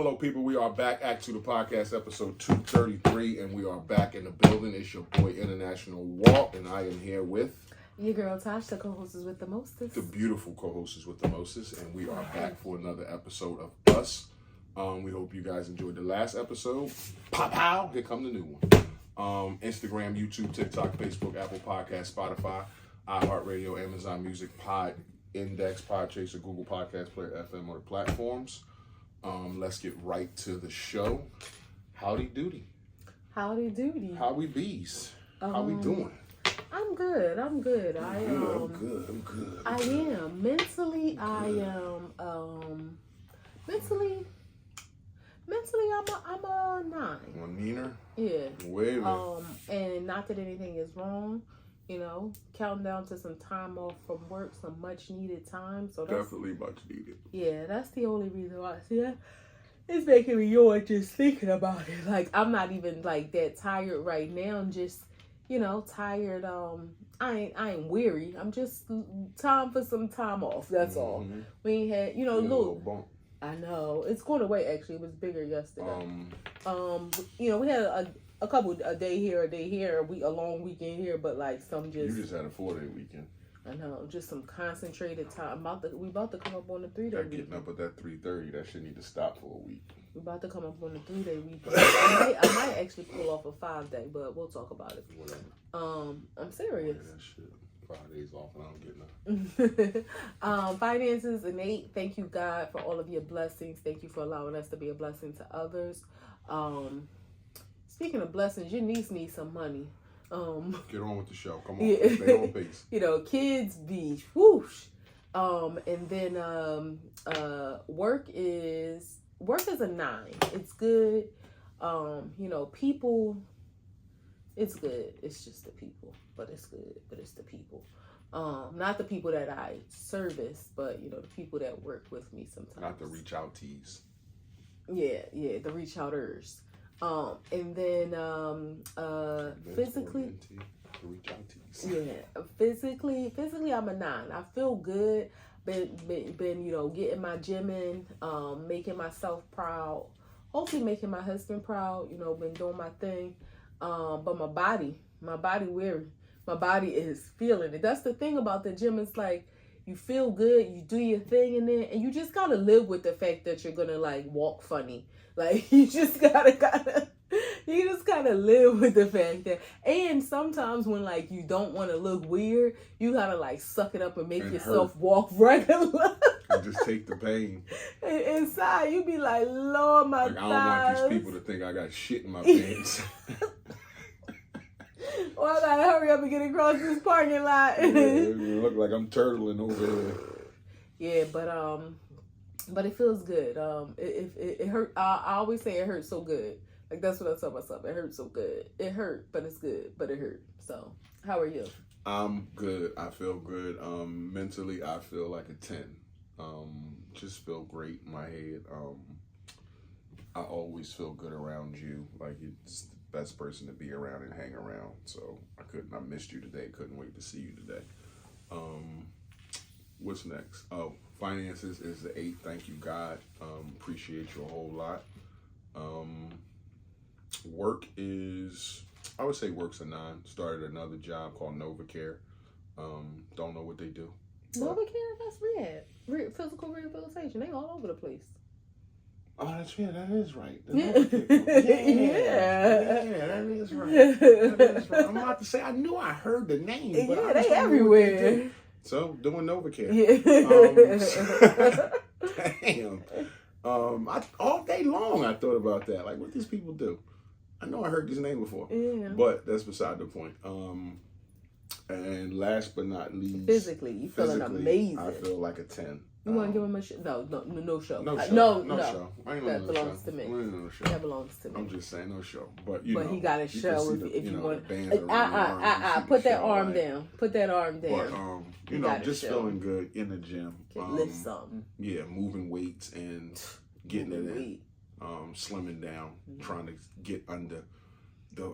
Hello, people. We are back. A2TP podcast, episode 233, and we are back in the building. It's your boy, International Walt, and I am here with... Your girl, Tosh, the co-host is with the mostest. The beautiful co-host is with the mostest, and we are back for another episode of Us. We hope you guys enjoyed the last episode. Pow! Here come the new one. Instagram, YouTube, TikTok, Facebook, Apple Podcasts, Spotify, iHeartRadio, Amazon Music, Pod Index, Podchaser, Google Podcast Player, FM, or the platforms. Let's get right to the show. Howdy doody. Howdy doody. How we bees? How we doing? I'm good. I'm good. I am. Mentally, I'm a 9. One meaner? Yeah. Wait a minute. And not that anything is wrong, counting down to some time off from work, some much needed time. So that's definitely much needed. Yeah, that's the only reason why I see that. It's making me yawn just thinking about it. Like, I'm not even like that tired right now. I'm just, tired. I ain't weary. I'm just time for some time off. That's all. We ain't had, little bump. I know it's going away. Actually, it was bigger yesterday. We had a day here, a long weekend here, but like some just. You just had a 4-day weekend. I know, just some concentrated time. We about to come up on the 3-day weekend. Getting up at that 3:30, that shit need to stop for a week. We're about to come up on the 3-day weekend. I might actually pull off a 5-day, but we'll talk about it. Whatever. I'm serious. Yeah, that shit. 5 days off and I don't get nothing. Finances, innate. Thank you, God, for all of your blessings. Thank you for allowing us to be a blessing to others. Speaking of blessings, your niece needs some money. Get on with the show. Come on, yeah. Stay on pace. Kids be whoosh. And then work is a 9. It's good. People. It's good. It's just the people, but it's good. But it's the people. Not the people that I service, but the people that work with me sometimes. Not the reach out tees. Yeah, the reach outers. And then physically, the reach out tees. Yeah, physically, I'm a 9. I feel good. Been getting my gym in, making myself proud. Hopefully, making my husband proud. Been doing my thing. But my body weary. My body is feeling it. That's the thing about the gym. It's like you feel good, you do your thing in there, and you just gotta live with the fact that you're gonna like walk funny. Like you just gotta live with the fact that. And sometimes when like you don't want to look weird, you gotta like suck it up and make yourself walk regular. And just take the pain. And inside you be like, Lord, my thighs. I don't want these people to think I got shit in my pants. Well, I gotta hurry up and get across this parking lot. It look like I'm turtling over here. Yeah, but it feels good. It hurt. I always say it hurts so good. Like that's what I tell myself. It hurts so good. It hurt, but it's good. But it hurt. So, how are you? I'm good. I feel good. Mentally, I feel like a 10. Just feel great in my head. I always feel good around you. Like it's the best person to be around and hang around. So I missed you today. Couldn't wait to see you today. What's next? Oh, finances is the 8. Thank you, God. Appreciate you a whole lot. Work is, I would say work's a 9. Started another job called NovaCare. Don't know what they do. NovaCare, that's rehab. Physical rehabilitation. They all over the place. Oh, that's right. That is right. Yeah, That is right. I'm about to say, I knew I heard the name. But yeah, they everywhere. So, doing NovaCare. Yeah. Damn. All day long, I thought about that. Like, what these people do. I know I heard this name before. Yeah. But that's beside the point. And last but not least, physically, you feeling amazing. I feel like a 10. You want to give him a show? No show. No show. No Show. I ain't that no belongs show. to me. No show. That belongs to me. I'm just saying no show. But he got a show if you want. Put that arm down. Put that arm down. But just feeling good in the gym. Lift something. Yeah, moving weights and getting it in. Slimming down, trying to get under the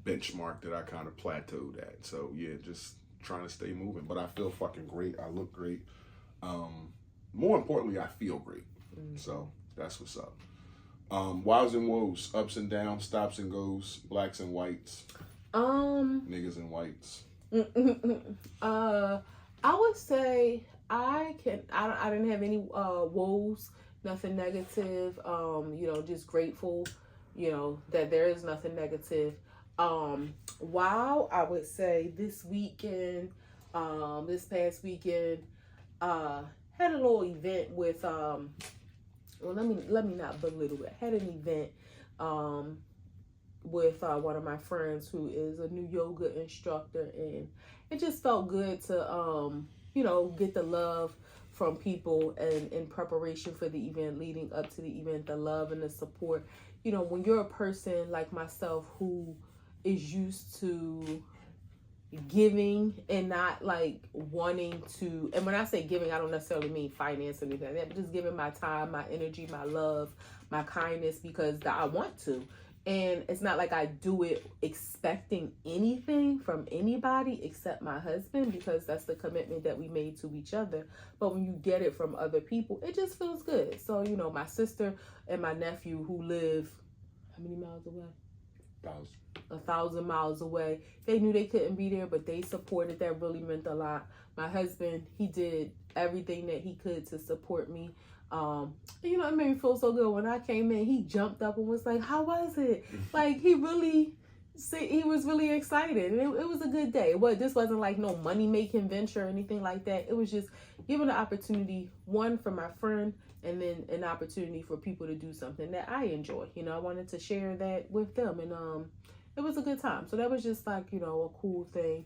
benchmark that I kind of plateaued at. So yeah, just trying to stay moving. But I feel fucking great. I look great. More importantly, I feel great. So that's what's up. Wows and woes, ups and downs, stops and goes, blacks and whites, niggas and whites. I would say I didn't have any woes, nothing negative. Just grateful, that there is nothing negative. Wow, I would say this weekend, this past weekend, had a little event with well, let me not belittle it. Had an event with one of my friends who is a new yoga instructor, and it just felt good to get the love from people, and in preparation for the event, leading up to the event, the love and the support. When you're a person like myself who is used to giving and not like wanting to, and when I say giving, I don't necessarily mean finance or anything like that, but just giving my time, my energy, my love, my kindness, because I want to. And it's not like I do it expecting anything from anybody except my husband, because that's the commitment that we made to each other. But when you get it from other people, it just feels good. So, my sister and my nephew, who live how many miles away? 1,000 miles away. They knew they couldn't be there, but they supported. That really meant a lot. My husband, he did everything that he could to support me. It made me feel so good. When I came in, he jumped up and was like, "How was it?" Like, he was really excited, and it was a good day. This wasn't like no money making venture or anything like that. It was just giving an opportunity, one, for my friend, and then an opportunity for people to do something that I enjoy. I wanted to share that with them, and it was a good time. So that was just like, a cool thing.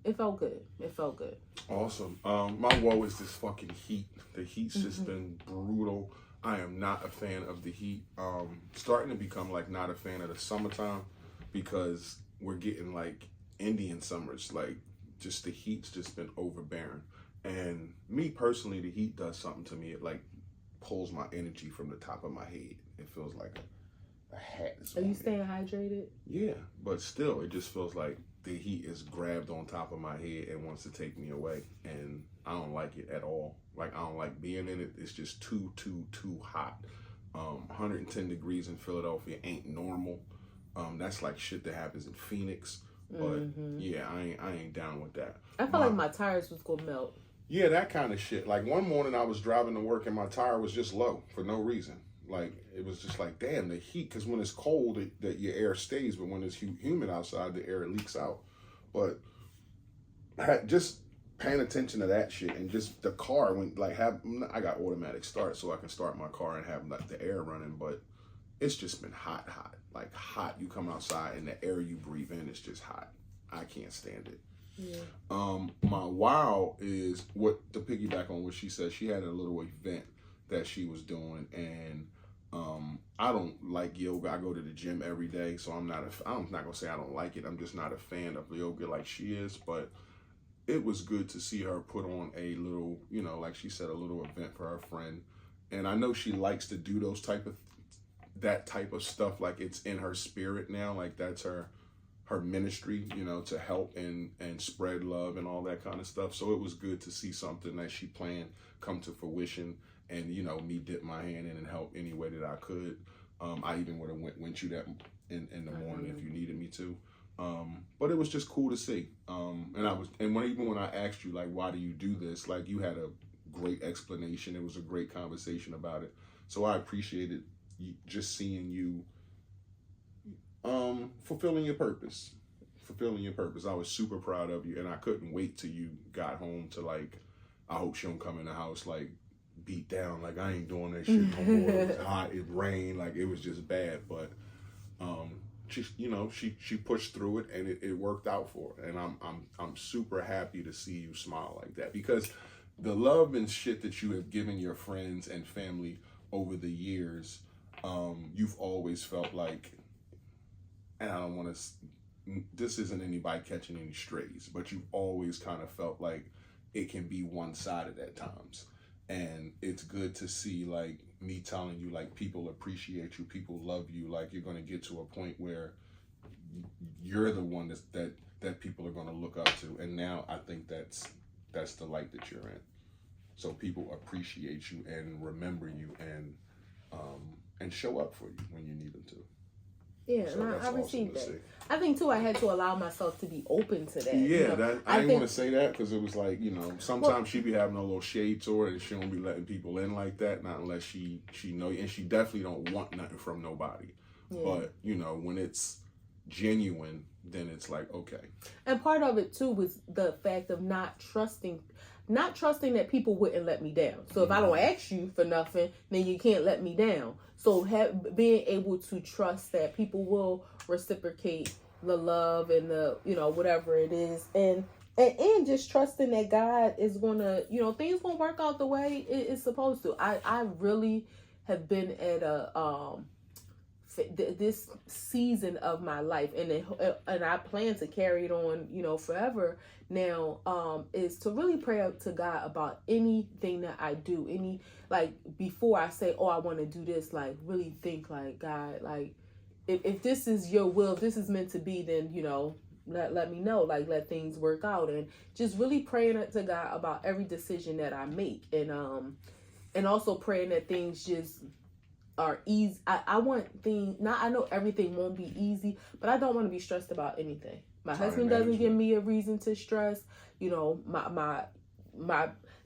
It felt good. Awesome. My woe is this fucking heat. The heat's just been brutal. I am not a fan of the heat. Starting to become like not a fan of the summertime, because we're getting like Indian summers. Like, just the heat's just been overbearing. And me personally, the heat does something to me. It like pulls my energy from the top of my head. It feels like a hat. Are you staying hydrated? Yeah, but still, it just feels like the heat is grabbed on top of my head and wants to take me away, and I don't like it at all. Like, I don't like being in it. It's just too hot. 110 degrees in Philadelphia ain't normal. That's like shit that happens in Phoenix. But yeah, I ain't down with that. I felt like my tires was gonna melt. Yeah, that kind of shit. Like, one morning I was driving to work and my tire was just low for no reason. Like, it was just like, damn, the heat. Because when it's cold, that your air stays, but when it's humid outside, the air leaks out. But just paying attention to that shit, and just the car, when I got automatic start, so I can start my car and have like the air running. But it's just been hot. Like, hot. You come outside and the air you breathe in is just hot. I can't stand it. Yeah. My wow is, to piggyback on what she said, she had a little event that she was doing, and I don't like yoga. I go to the gym every day, so I'm not gonna say I don't like it. I'm just not a fan of yoga like she is. But it was good to see her put on a little, like she said, a little event for her friend. And I know she likes to do that type of stuff. Like, it's in her spirit now. Like, that's her ministry, to help and spread love and all that kind of stuff. So it was good to see something that she planned come to fruition, and me dip my hand in and help any way that I could. I even would have went you that in the morning if you needed me to. But it was just cool to see. Even when I asked you, like, why do you do this? Like, you had a great explanation. It was a great conversation about it. So I appreciated just seeing you fulfilling your purpose. I was super proud of you, and I couldn't wait till you got home to, like, I hope she don't come in the house like beat down, like, I ain't doing that shit no more. It was hot, it rained, like, it was just bad. But she pushed through it, and it worked out for her. And I'm super happy to see you smile like that, because the love and shit that you have given your friends and family over the years, you've always felt like, and I don't want to, this isn't anybody catching any strays, but you've always kind of felt like it can be one-sided at times. And it's good to see, like, me telling you, like, people appreciate you, people love you, like, you're going to get to a point where you're the one that people are going to look up to. And now I think that's the light that you're in. So people appreciate you and remember you, and and show up for you when you need them to. Yeah, So and that's I awesome received to that. see. I think too, I had to allow myself to be open to that. Yeah, I didn't think, want to say that because it was like, sometimes she be having a little shade to her and she don't be letting people in like that, not unless she know you. And she definitely don't want nothing from nobody. Yeah. But, when it's genuine, then it's like, okay. And part of it too was the fact of not trusting that people wouldn't let me down. So if I don't ask you for nothing, then you can't let me down. So being able to trust that people will reciprocate the love and the, whatever it is. And just trusting that God is going to, things won't work out the way it's supposed to. I really have been at this season of my life, and I plan to carry it on, forever now, is to really pray out to God about anything that I do, before I say, oh, I want to do this, really think God, if this is your will, if this is meant to be, then, let me know, let things work out, and just really praying to God about every decision that I make, and also praying that things just are easy. I want things, I know everything won't be easy, but I don't want to be stressed about anything. My husband doesn't give me a reason to stress, my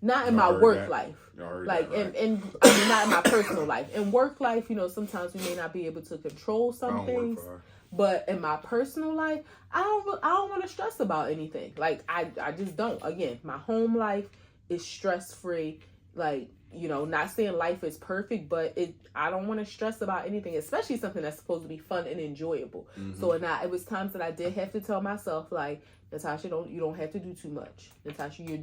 not in my work life, and I mean, not in my personal life. In work life, sometimes we may not be able to control some things, but in my personal life, I don't want to stress about anything. I just don't. Again, my home life is stress free. Not saying life is perfect, but I don't want to stress about anything, especially something that's supposed to be fun and enjoyable. Mm-hmm. So it was times that I did have to tell myself, Natasha, you don't have to do too much. Natasha, you're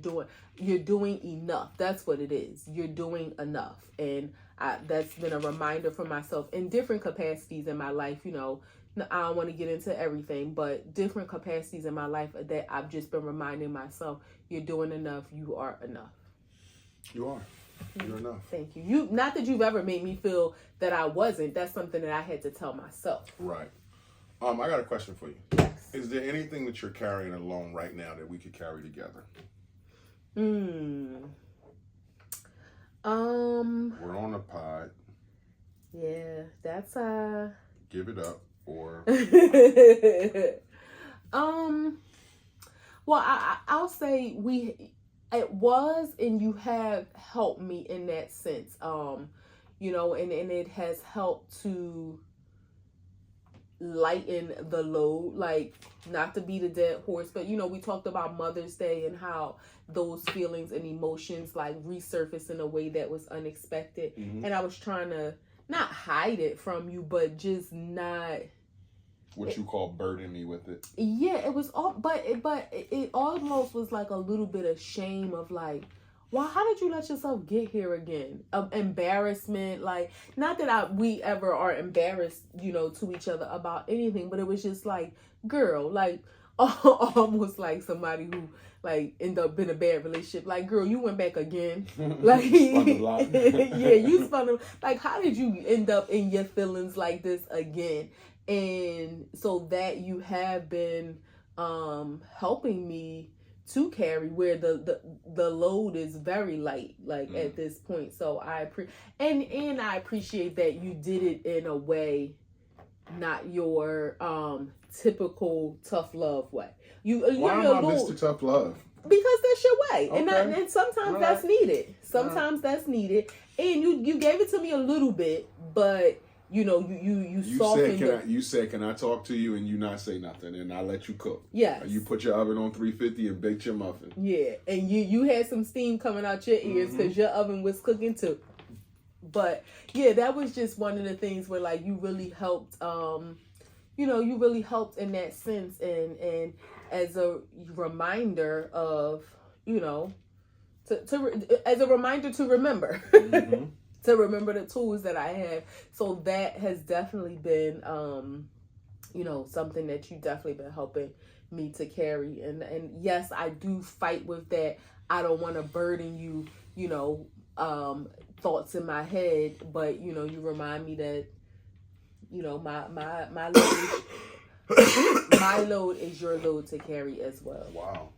doing enough. That's what it is. You're doing enough. And that's been a reminder for myself in different capacities in my life. I don't want to get into everything, but different capacities in my life that I've just been reminding myself, you're doing enough. You are enough. You are. You're enough. Thank you. Not that you've ever made me feel that I wasn't. That's something that I had to tell myself. Right. I got a question for you. Yes. Is there anything that you're carrying alone right now that we could carry together? We're on a pod. Yeah, that's Give it up or well, I'll say it was, and you have helped me in that sense. And it has helped to lighten the load, not to beat a dead horse, but we talked about Mother's Day and how those feelings and emotions resurface in a way that was unexpected. Mm-hmm. And I was trying to not hide it from you, but just not you call burden me with it. Yeah, it was all, but it almost was a little bit of shame of well, how did you let yourself get here again? Embarrassment, not that we ever are embarrassed, to each other about anything, but it was just girl, almost like somebody who end up in a bad relationship. Girl, you went back again. Spun a lot. Yeah, you spun a, how did you end up in your feelings like this again? And so that you have been helping me to carry where the load is very light at this point. So I appreciate that you did it in a way, not your typical tough love way. Why am I Mr. Tough Love? Because that's your way. Okay. And sometimes that's needed. Sometimes that's needed. And you gave it to me a little bit, but you softened it. You said, can I talk to you? And you not say nothing, and I let you cook. Yes. You put your oven on 350 and baked your muffin. Yeah, and you had some steam coming out your ears because your oven was cooking too. But yeah, that was just one of the things where you really helped. You really helped in that sense, and as a reminder of as a reminder to remember. Mm-hmm. To remember the tools that I have. So that has definitely been, something that you definitely been helping me to carry. And yes, I do fight with that. I don't want to burden you, thoughts in my head, but, you remind me that, my load, my load is your load to carry as well. Wow.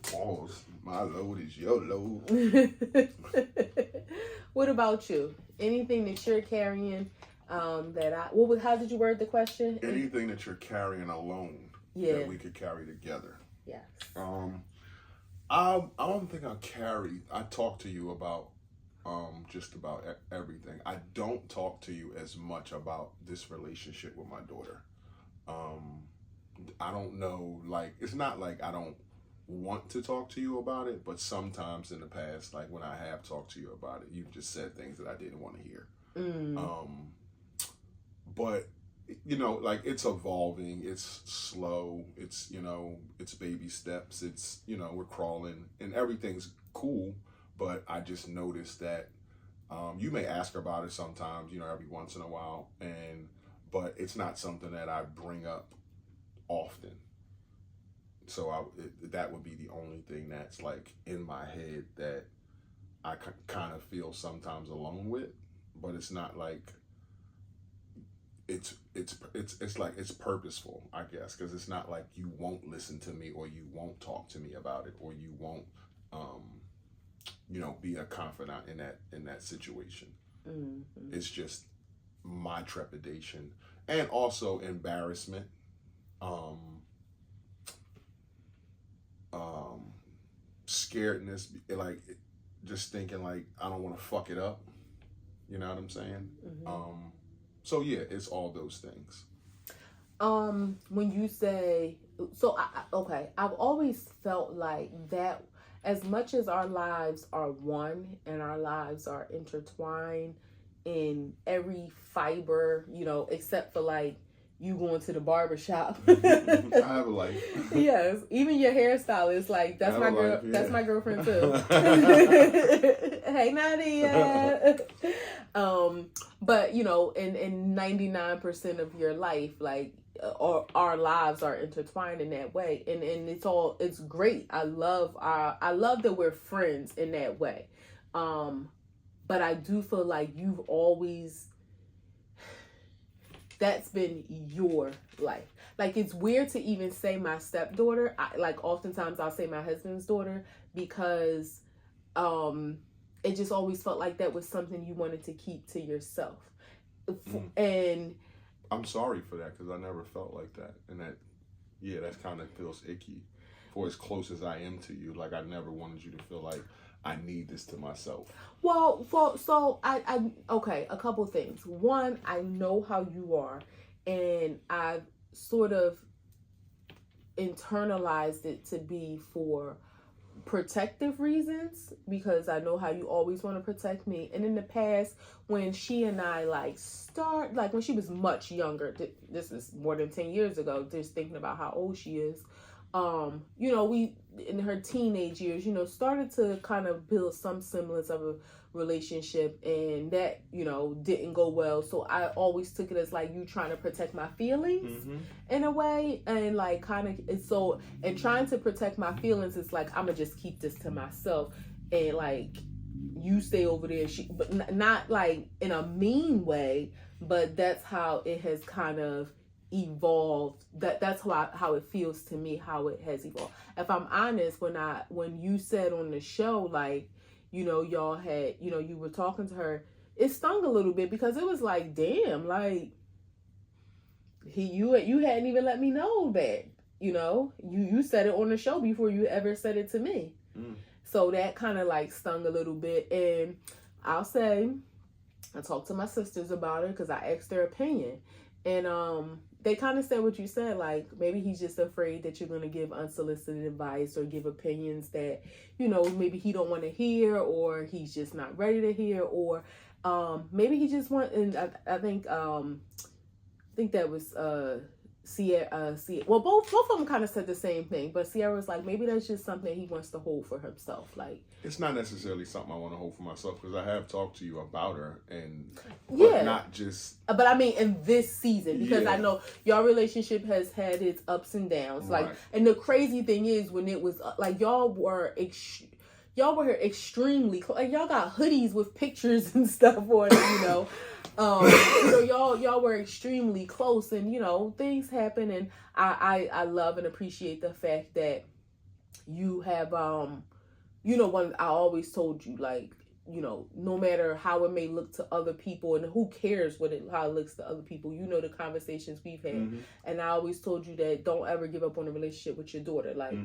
Pause. My load is your load. What about you? Anything that you're carrying How did you word the question? Anything that you're carrying alone that we could carry together. Yes. I don't think I talk to you about just about everything. I don't talk to you as much about this relationship with my daughter. I don't know, like, it's not like I don't want to talk to you about it, but sometimes in the past, like when I have talked to you about it, you've just said things that I didn't want to hear. But you know, like, it's evolving, it's slow, it's, you know, it's baby steps, it's, you know, we're crawling and everything's cool, but I just noticed that you may ask about it sometimes, you know, every once in a while, but it's not something that I bring up often. So that would be the only thing that's like in my head that I kind of feel sometimes alone with, but it's not like it's like it's purposeful, I guess, because it's not like you won't listen to me or you won't talk to me about it or you won't you know, be a confidant in that situation. It's just my trepidation and also embarrassment, scaredness, like just thinking like I don't want to fuck it up, you know what I'm saying? So yeah, it's all those things. When you say, okay, I've always felt like that as much as our lives are one and our lives are intertwined in every fiber, you know, except for like you going to the barbershop. I have a life. Yes, even your hairstylist, like that's my girl. Yeah. That's my girlfriend too. Hey Nadia. But you know, in 99% of your life, like our lives are intertwined in that way, and it's great. I love that we're friends in that way. But I do feel like you've always. That's been your life. Like, it's weird to even say my stepdaughter. Like, oftentimes I'll say my husband's daughter because it just always felt like that was something you wanted to keep to yourself. And I'm sorry for that because I never felt like that. And that kind of feels icky for as close as I am to you. Like, I never wanted you to feel like I need this to myself. Well, so okay, a couple things. One, I know how you are, and I've sort of internalized it to be for protective reasons because I know how you always want to protect me. And in the past, when she and I when she was much younger, this is more than 10 years ago, just thinking about how old she is. You know, we in her teenage years, you know, started to kind of build some semblance of a relationship, and that, you know, didn't go well. So I always took it as like you trying to protect my feelings in a way, and like kind of and trying to protect my feelings is like I'm gonna just keep this to myself, and like you stay over there. But not like in a mean way, but that's how it has kind of evolved. That's how it feels to me, how it has evolved. If I'm honest, when you said on the show, like, you know, y'all had, you know, you were talking to her, it stung a little bit because it was like, damn, like you hadn't even let me know that, you know, you said it on the show before you ever said it to me. So that kind of like stung a little bit. And I'll say I talked to my sisters about it because I asked their opinion, and they kind of said what you said, like maybe he's just afraid that you're going to give unsolicited advice or give opinions that, you know, maybe he don't want to hear, or he's just not ready to hear, or maybe he just and I think that was Sierra. Well, both of them kind of said the same thing, but Sierra was like, maybe that's just something he wants to hold for himself. Like, it's not necessarily something I want to hold for myself because I have talked to you about her, but not just. But I mean, in this season, because I know your relationship has had its ups and downs. Right. Like, and the crazy thing is when it was like y'all were extremely close. Like, y'all got hoodies with pictures and stuff on it, you know. You know, y'all were extremely close, and you know, things happen, and I love and appreciate the fact that you have you know, I always told you, like, no matter how it may look to other people, and who cares how it looks to other people, the conversations we've had. And I always told you that don't ever give up on a relationship with your daughter. Like,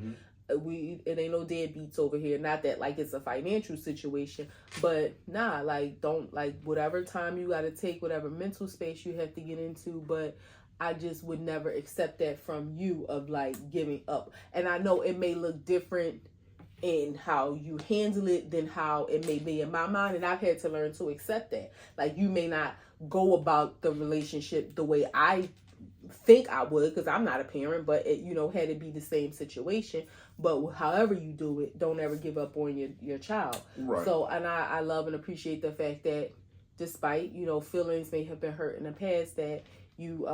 it ain't no deadbeats over here. Not that like it's a financial situation, but nah, like, don't, like, whatever time you got to take, whatever mental space you have to get into, but I just would never accept that from you, of like giving up. And I know it may look different in how you handle it than how it may be in my mind, and I've had to learn to accept that. Like, you may not go about the relationship the way I think I would, because I'm not a parent, but it, had it be the same situation. But however you do it, don't ever give up on your child. Right. So, and I love and appreciate the fact that despite, feelings may have been hurt in the past, that you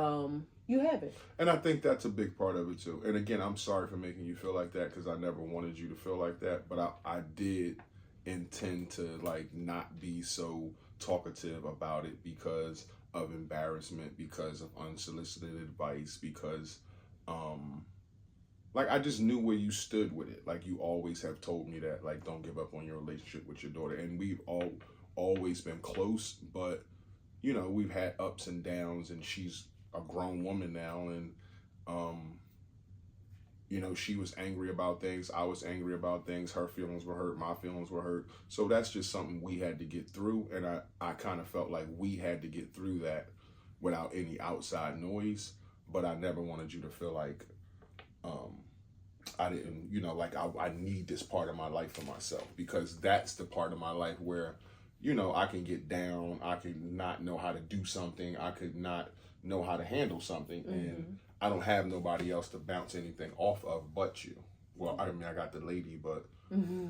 haven't. And I think that's a big part of it too. And again, I'm sorry for making you feel like that, because I never wanted you to feel like that. But I did intend to, like, not be so talkative about it because of embarrassment, because of unsolicited advice, because like, I just knew where you stood with it. Like, you always have told me that, like, don't give up on your relationship with your daughter. And we've always been close, but we've had ups and downs, and she's a grown woman now, and she was angry about things, I was angry about things, her feelings were hurt, my feelings were hurt. So that's just something we had to get through, and I kind of felt like we had to get through that without any outside noise. But I never wanted you to feel like I didn't, like, I need this part of my life for myself, because that's the part of my life where I can get down, I could not know how to do something, I could not know how to handle something, and I don't have nobody else to bounce anything off of but you. Well, I mean, I got the lady, but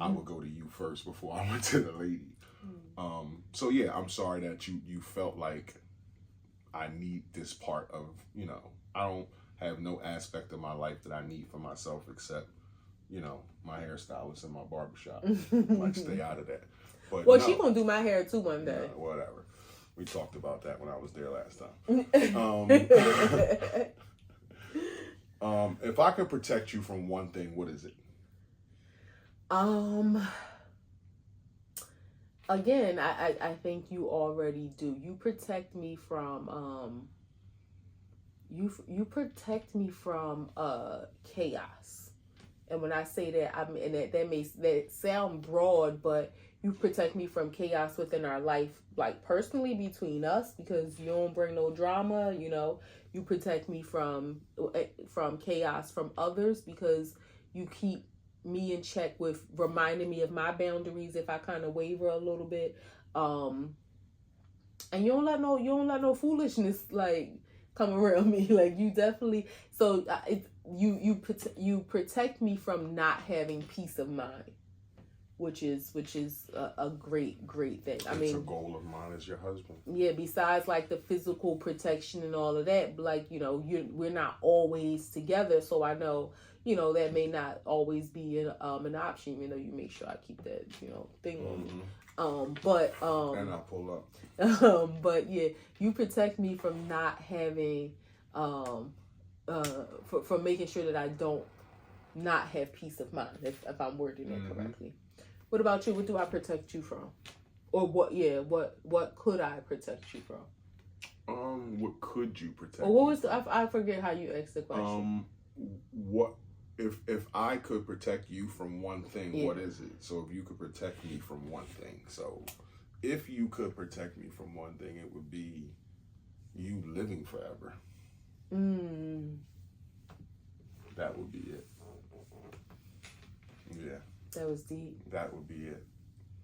I would go to you first before I went to the lady. So yeah, I'm sorry that you felt like I need this part of, I don't have no aspect of my life that I need for myself except, my hairstylist and my barbershop. Like, stay out of that. But well, she gonna do my hair too one day. Whatever. We talked about that when I was there last time. If I could protect you from one thing, what is it? Again, I think you already do. You protect me from you protect me from chaos. And when I say that, I mean, and that sound broad, but you protect me from chaos within our life, like personally between us, because you don't bring no drama. You protect me from chaos from others, because you keep me in check with reminding me of my boundaries if I kind of waver a little bit. And you don't let no foolishness like come around me. Like, you definitely. So you protect me from not having peace of mind, which is a great thing. I mean, it's a goal of mine as your husband. Yeah, besides like the physical protection and all of that, like, we're not always together, so I know, that may not always be an option. You make sure I keep that, thing on me. But and I'll pull up. But yeah, you protect me from not having from making sure that I don't not have peace of mind, if I'm wording that correctly. What about you? What do I protect you from? Or what? Yeah, what could I protect you from? What could you protect? Or what was I forget how you asked the question. What if I could protect you from one thing? What is it? So if you could protect me from one thing, so if you could protect me from one thing, it would be you living forever. That would be it. Yeah. That was deep. That would be it.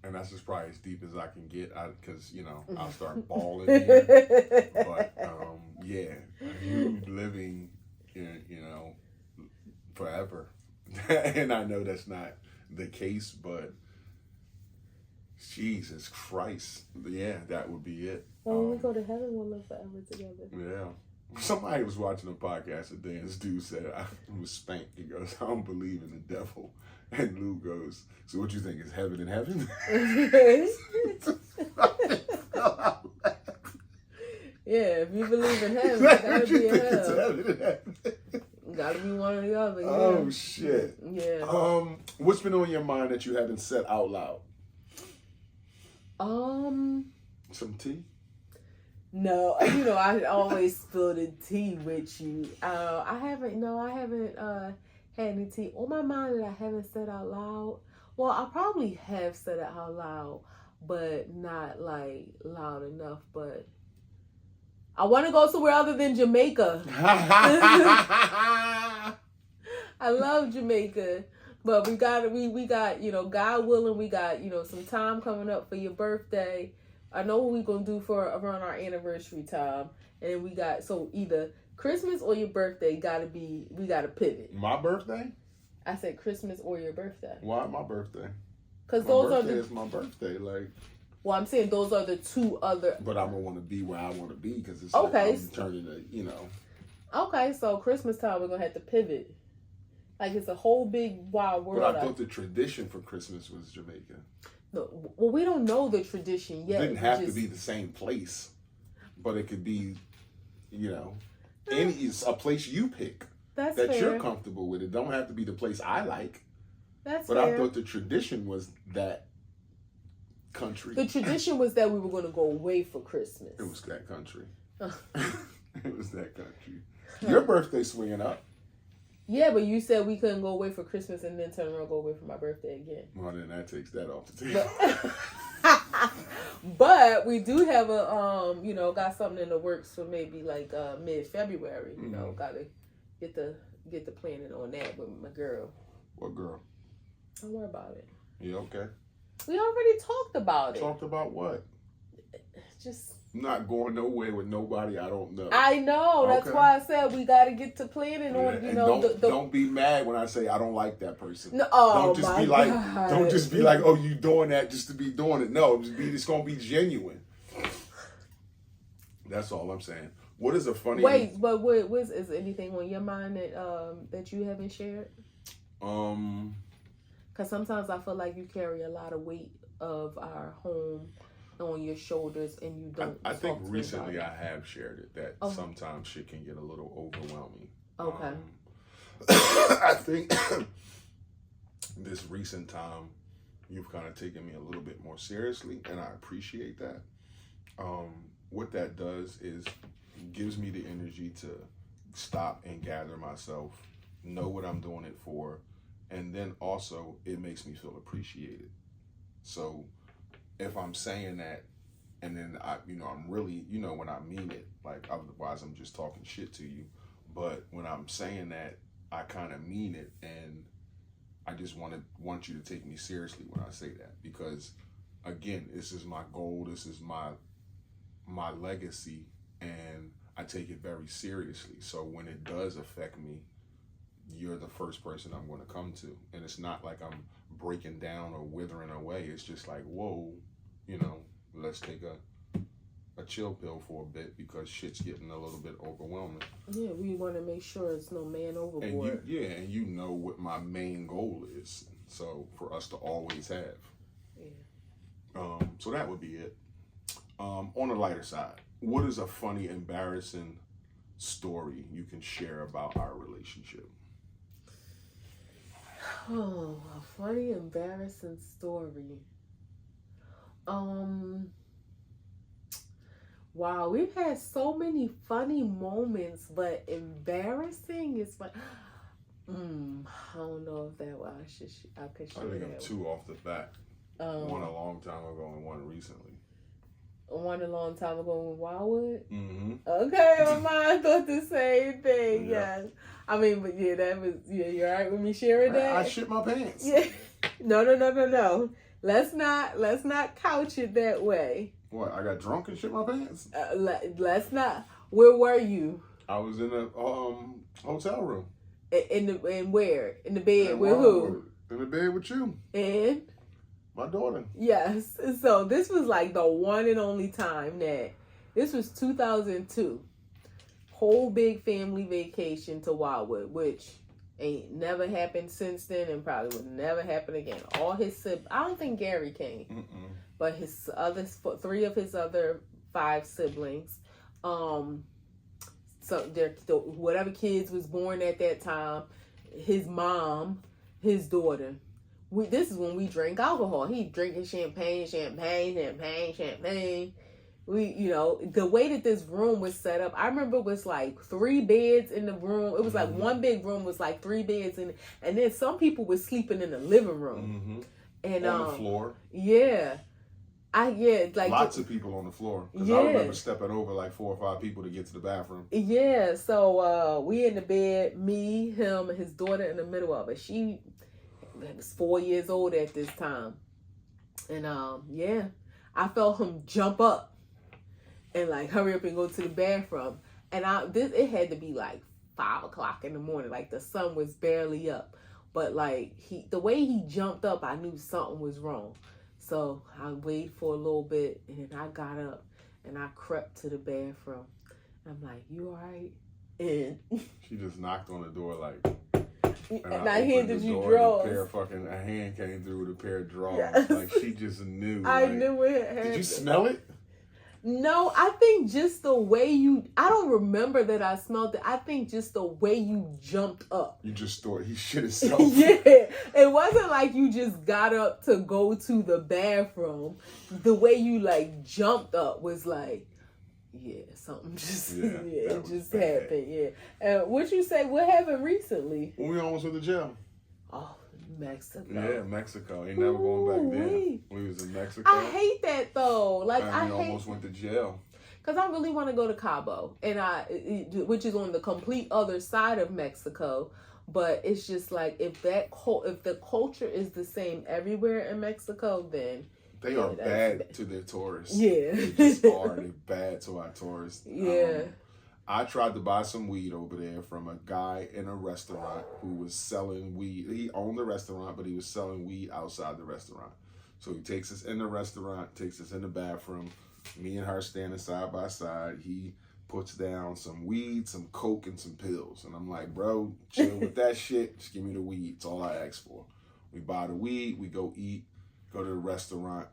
And that's just probably as deep as I can get, because, I'll start bawling here. But, yeah, you living, forever. And I know that's not the case, but Jesus Christ. Yeah, that would be it. Well, when we go to heaven, we'll live forever together. Yeah. Somebody was watching a podcast today, and this dude said, I was spanked. He goes, I don't believe in the devil. And Lou goes, so what you think, is heaven in heaven? Yeah, if you believe in heaven, it gotta be in hell. Gotta be one or the other. Yeah. Oh, shit. Yeah. What's been on your mind that you haven't said out loud? Some tea? No, I always spill the tea with you. I haven't had any tea on my mind that I haven't said out loud. Well, I probably have said it out loud, but not like loud enough. But I want to go somewhere other than Jamaica. I love Jamaica, but we got God willing, we got some time coming up for your birthday. I know what we're gonna do for around our anniversary time, and we got so either Christmas or your birthday we gotta pivot. My birthday? I said Christmas or your birthday. Why my birthday? Because is my birthday. Like, well, I'm saying those are the two other. But I'm gonna want to be where I want to be because it's okay. Like I'm turning to Okay, so Christmas time we're gonna have to pivot. Like it's a whole big wild world. But I thought the tradition for Christmas was Jamaica. No, well, we don't know the tradition yet. It didn't have to be the same place, but it could be, any a place you pick that fair. You're comfortable with. It don't have to be the place I like. That's but fair. I thought the tradition was that country. The tradition was that we were going to go away for Christmas. It was that country. It was that country. Your birthday's swinging up. Yeah, but you said we couldn't go away for Christmas and then turn around and go away for my birthday again. Well, then that takes that off the table. But we do have got something in the works for maybe like mid-February. Gotta get the planning on that with my girl. What girl? Don't worry about it. Yeah, okay. We already talked about it. Talked about what? Just I'm not going nowhere with nobody I don't know. I know. Okay. That's why I said we got to get to planning on. Don't be mad when I say I don't like that person. No, don't just be like, oh, you doing that just to be doing it. No, it's gonna be genuine. That's all I'm saying. What is a funny? Wait, but is anything on your mind that you haven't shared? Because sometimes I feel like you carry a lot of weight of our home on your shoulders and you don't. I think recently I have shared it that sometimes shit can get a little overwhelming. Okay. I think this recent time you've kind of taken me a little bit more seriously, and I appreciate that. What that does is gives me the energy to stop and gather myself, know what I'm doing it for, and then also it makes me feel appreciated. So if I'm saying that, and then I'm really, when I mean it, like otherwise I'm just talking shit to you. But when I'm saying that, I kind of mean it, and I just want you to take me seriously when I say that, because again, this is my goal, this is my legacy, and I take it very seriously. So when it does affect me, you're the first person I'm going to come to, and it's not like I'm breaking down or withering away. It's just like, whoa, let's take a chill pill for a bit because shit's getting a little bit overwhelming. Yeah, we want to make sure it's no man overboard. And you know what my main goal is. So for us to always have. Yeah. So that would be it. On the lighter side, what is a funny, embarrassing story you can share about our relationship? Oh, a funny, embarrassing story. Wow, we've had so many funny moments, but embarrassing is like, I don't know if I could share. I think I'm two off the bat. One a long time ago and one recently. One a long time ago in Wildwood? Mm-hmm. Okay, my mind thought the same thing, yes. I mean, but yeah, you're all right with me sharing that? I shit my pants. Yeah. No. Let's not couch it that way. What, I got drunk and shit my pants? Let's not. Where were you? I was in a hotel room. In where? In the bed with who? In the bed with you. And? My daughter. Yes. So this was like the one and only time that, this was 2002. Whole big family vacation to Wildwood, which ain't never happened since then and probably would never happen again. All his siblings, I don't think Gary came, but his three of his other 5 siblings, so whatever kids was born at that time, his mom, his daughter, this is when we drink alcohol. He drinking champagne. We, the way that this room was set up, I remember it was like 3 beds in the room. It was like one big room was like 3 beds and then some people were sleeping in the living room. And on the floor. Yeah. Like lots of people on the floor. Because I remember stepping over like 4 or 5 people to get to the bathroom. Yeah, so we in the bed, me, him, and his daughter in the middle of it. She was 4 years old at this time. And I felt him jump up and like hurry up and go to the bathroom. And it had to be like 5 o'clock in the morning. Like the sun was barely up. But like the way he jumped up, I knew something was wrong. So I waited for a little bit and then I got up and I crept to the bathroom. I'm like, you all right? And she just knocked on the door like, and I handed you drawers. A hand came through with a pair of drawers. Yes. Like she just knew. I knew it. Did you smell it? No, I think just the way I don't remember that I smelled it. I think just the way you jumped up. You just thought he shit himself. Yeah. It wasn't like you just got up to go to the bathroom. The way you like jumped up was like, yeah, something just, it just happened. Yeah. What you say, what happened recently? When we almost went to jail. Oh, Mexico. Yeah, Mexico. Ain't never going back then. We was in Mexico. I hate that though. Like we almost went to jail. Because I really want to go to Cabo, and which is on the complete other side of Mexico. But it's just like if the culture is the same everywhere in Mexico, then they are bad to their tourists. Yeah, they just are. They're bad to our tourists. Yeah. I tried to buy some weed over there from a guy in a restaurant who was selling weed. He owned the restaurant, but he was selling weed outside the restaurant. So he takes us in the restaurant, takes us in the bathroom. Me and her standing side by side. He puts down some weed, some coke, and some pills. And I'm like, bro, chill with that shit. Just give me the weed. It's all I ask for. We buy the weed. We go eat. Go to the restaurant.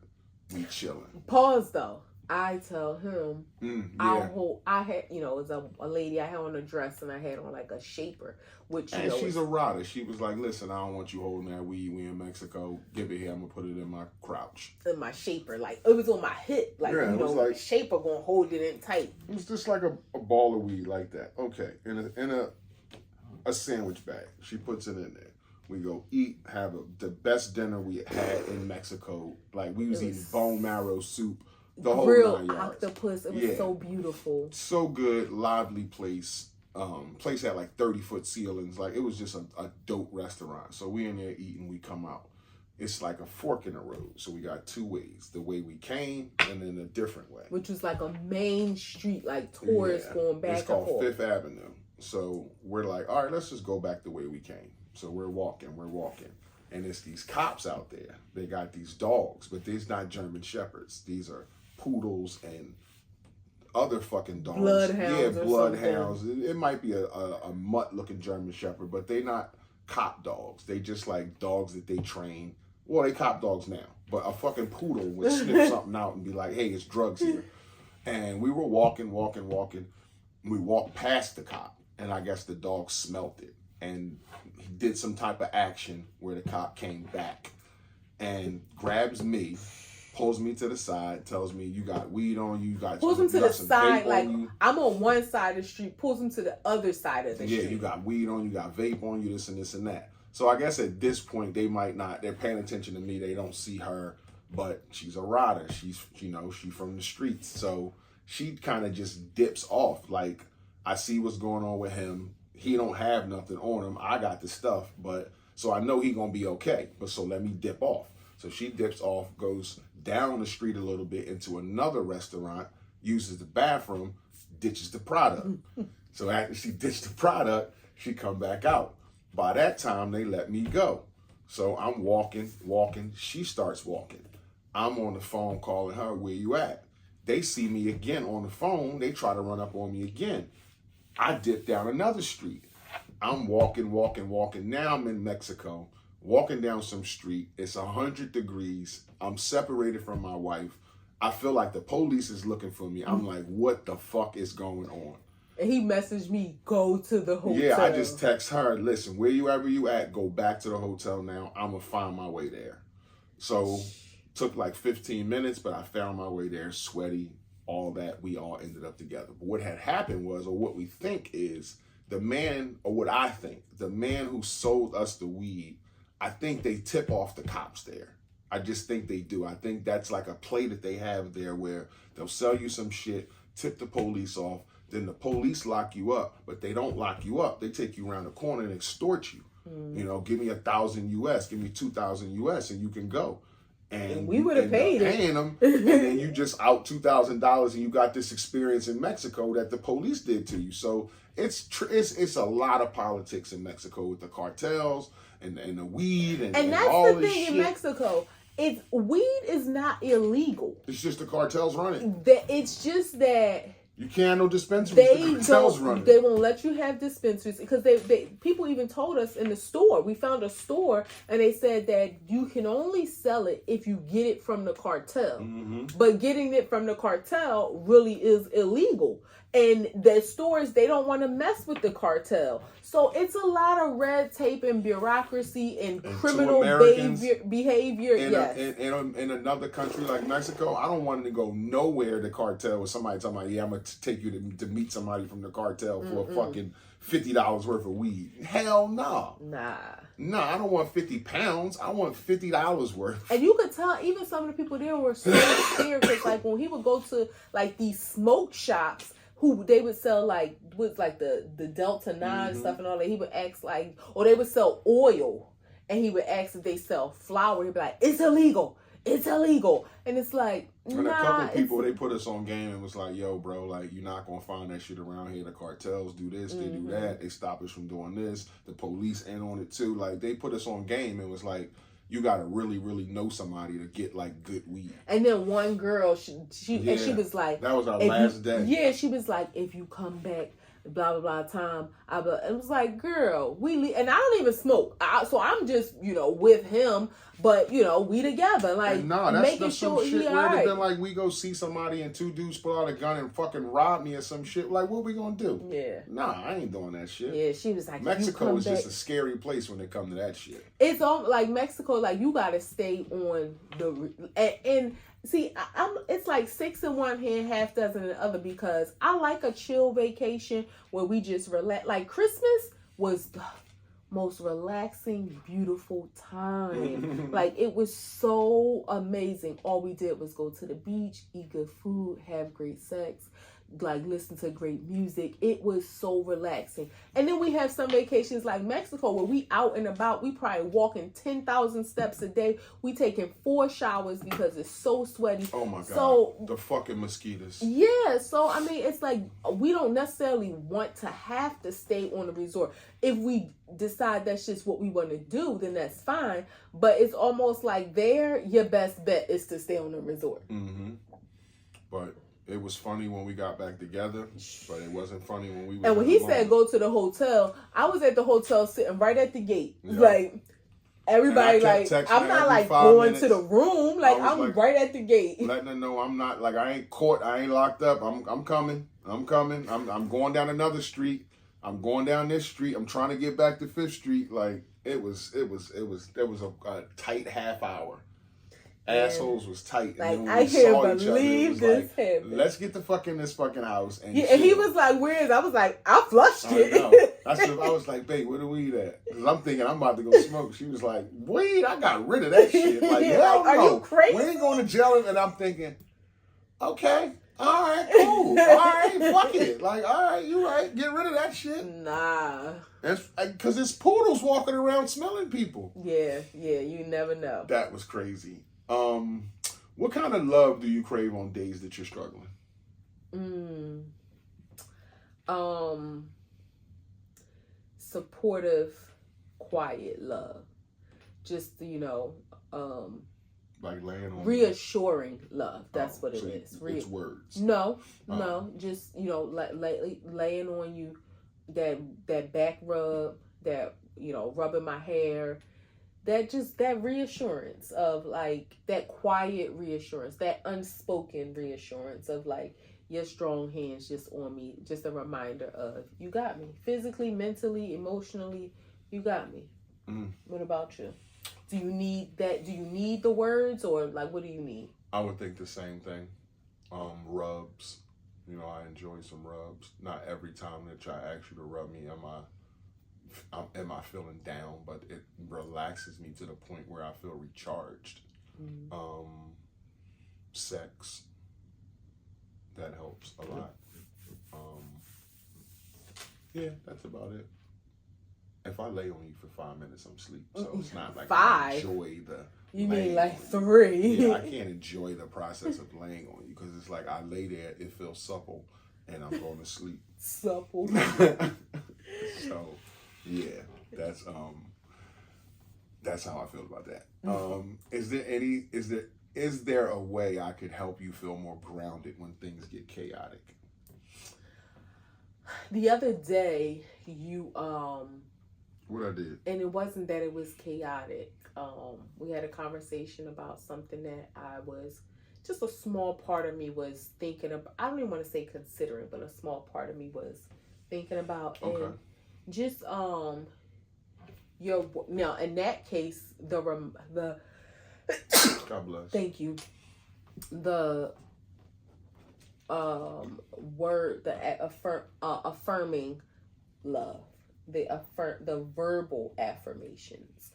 We chilling. Pause, though. I tell him, yeah. I had, it was a lady, I had on a dress and I had on like a shaper, which, and she's a rider. She was like, listen, I don't want you holding that weed. We in Mexico. Give it here. I'm going to put it in my crouch. In my shaper. Like, it was on my hip. Like, yeah, the shaper going to hold it in tight. It was just like a ball of weed like that. Okay. In a sandwich bag. She puts it in there. We go eat, have the best dinner we had in Mexico. Like, we was eating bone marrow soup. The whole real 9 yards. Octopus. It was so beautiful. So good, lively place. Place had like 30-foot ceilings. Like it was just a dope restaurant. So we in there eating, we come out. It's like a fork in the road. So we got 2 ways. The way we came and then a different way. Which was like a main street, like tourists going back and forth. It's called Fifth Avenue. So we're like, all right, let's just go back the way we came. So we're walking. And it's these cops out there. They got these dogs, but these not German Shepherds. These are poodles and other fucking dogs. Bloodhounds. Bloodhounds. It might be a mutt-looking German Shepherd, but they not cop dogs. They just like dogs that they train. Well, they cop dogs now, but a fucking poodle would sniff something out and be like, hey, it's drugs here. And we were walking. We walked past the cop, and I guess the dog smelt it. And he did some type of action where the cop came back and grabs me, pulls me to the side, tells me, you got weed on you, pulls him to the side, like I'm on one side of the street, pulls him to the other side of the street. Yeah, you got weed on you, got vape on you, this and this and that. So I guess at this point they might not, they're paying attention to me, they don't see her, but she's a rider. She's from the streets. So she kind of just dips off. Like, I see what's going on with him. He don't have nothing on him. I got the stuff, but so I know he gonna be okay. But so let me dip off. So she dips off, goes down the street a little bit into another restaurant, uses the bathroom, ditches the product. So after she ditched the product, she come back out. By that time, they let me go. So I'm walking. She starts walking. I'm on the phone calling her, where you at? They see me again on the phone. They try to run up on me again. I dip down another street. I'm walking. Now I'm in Mexico, walking down some street. It's 100 degrees. I'm separated from my wife. I feel like the police is looking for me. I'm like, what the fuck is going on? And he messaged me, go to the hotel. Yeah, I just text her, listen, wherever you at, go back to the hotel now. I'm going to find my way there. So, took like 15 minutes, but I found my way there, sweaty, all that. We all ended up together. But what had happened was, or what we think is, the man, or what I think, the man who sold us the weed, I think they tip off the cops there. I just think they do. I think that's like a play that they have there where they'll sell you some shit, tip the police off, then the police lock you up, but they don't lock you up. They take you around the corner and extort you. You know, give me 1,000 US, give me 2,000 US, and you can go. And we would have paid it. Paying them, and then you just out $2,000, and you got this experience in Mexico that the police did to you. So it's a lot of politics in Mexico with the cartels and the weed and that's all the this thing shit. in Mexico. Weed is not illegal. It's just the cartels running. It's just that you can't have no dispensaries. They won't let you have dispensaries because they people even told us in the store. We found a store and they said that you can only sell it if you get it from the cartel. Mm-hmm. But getting it from the cartel really is illegal. And the stores, they don't want to mess with the cartel. So it's a lot of red tape and bureaucracy and criminal behavior. In another country like Mexico, I don't want to go nowhere to cartel with somebody talking about, yeah, I'm going to take you to meet somebody from the cartel for a fucking $50 worth of weed. Hell no. Nah, I don't want 50 pounds. I want $50 worth. And you could tell even some of the people there were so scared because like when he would go to like these smoke shops, who they would sell like with like the Delta 9 stuff and all that. He would ask like, or they would sell oil, and he would ask if they sell flour. He'd be like, "It's illegal, it's illegal," and it's like, and a couple people they put us on game and was like, "Yo, bro, like you're not gonna find that shit around here. The cartels do this, they do that. They stop us from doing this. The police in on it too. Like they put us on game and was like." You gotta really, really know somebody to get like good weed. And then one girl, she was like, that was our last day. Yeah, she was like, if you come back, blah blah blah time. It was like, girl, and I don't even smoke, so I'm just with him. But we together, like making sure some shit where it been like we go see somebody and two dudes pull out a gun and fucking rob me or some shit. Like what we gonna do? Yeah, nah, I ain't doing that shit. Yeah, she was like, Mexico is just a scary place when it comes to that shit. It's all like Mexico, like you gotta stay on the and see, it's like 6 in one hand, half dozen in the other because I like a chill vacation where we just relax. Like Christmas was most relaxing, beautiful time. Like it was so amazing. All we did was go to the beach, eat good food, have great sex, like listen to great music. It was so relaxing. And then we have some vacations like Mexico where we out and about. We probably walking 10,000 steps a day. We taking 4 showers because it's so sweaty. Oh my god! So the fucking mosquitoes. Yeah. So I mean, it's like we don't necessarily want to have to stay on the resort. If we decide that's just what we want to do, then that's fine. But it's almost like your best bet is to stay on the resort. Mm-hmm. But it was funny when we got back together, but it wasn't funny when we. And when he said go to the hotel, I was at the hotel sitting right at the gate, like everybody. Like I'm not like going to the room, like I'm like, right at the gate, letting her know I'm not like I ain't caught, I ain't locked up. I'm coming. I'm going down another street. I'm going down this street. I'm trying to get back to 5th Street. Like there was a tight half hour. Assholes was tight. Like and I can't believe this happened. Let's get the fuck in this fucking house. And and he was like, "Where is?" I was like, "I flushed it." I was like, "Babe, where the weed at?" Because I'm thinking I'm about to go smoke. She was like, "Weed? I got rid of that shit." Like, hell are no. You crazy? We ain't going to jail. And I'm thinking, okay. All right, cool. All right, fuck it. Like, all right, you right. Get rid of that shit. Nah. Because it's poodles walking around smelling people. Yeah, you never know. That was crazy. What kind of love do you crave on days that you're struggling? Supportive, quiet love. Just, like laying on reassuring love. That's what it is. It's words. No, just laying on you, that back rub, that rubbing my hair, that reassurance of like that quiet reassurance, that unspoken reassurance of like your strong hands just on me. Just a reminder of, you got me. Physically, mentally, emotionally, you got me. What about you? Do you need that? Do you need the words, or like, what do you need? I would think the same thing. Rubs. You know, I enjoy some rubs. Not every time that I ask you to rub me am I feeling down, but it relaxes me to the point where I feel recharged. Sex. That helps a lot. Yeah, that's about it. If I lay on you for 5 minutes, I'm asleep. So it's not like 5? I enjoy the. You mean like 3? Yeah, I can't enjoy the process of laying on you because it's like I lay there, it feels supple, and I'm going to sleep. Supple. So, yeah, that's how I feel about that. Is there a way I could help you feel more grounded when things get chaotic? The other day, you What I did? and it wasn't that it was chaotic. We had a conversation about something that I was, just a small part of me was thinking about. I don't even want to say considering, but a small part of me was thinking about. Okay. And just now in that case, the God bless. thank you. The word, the affirming love, the verbal affirmations,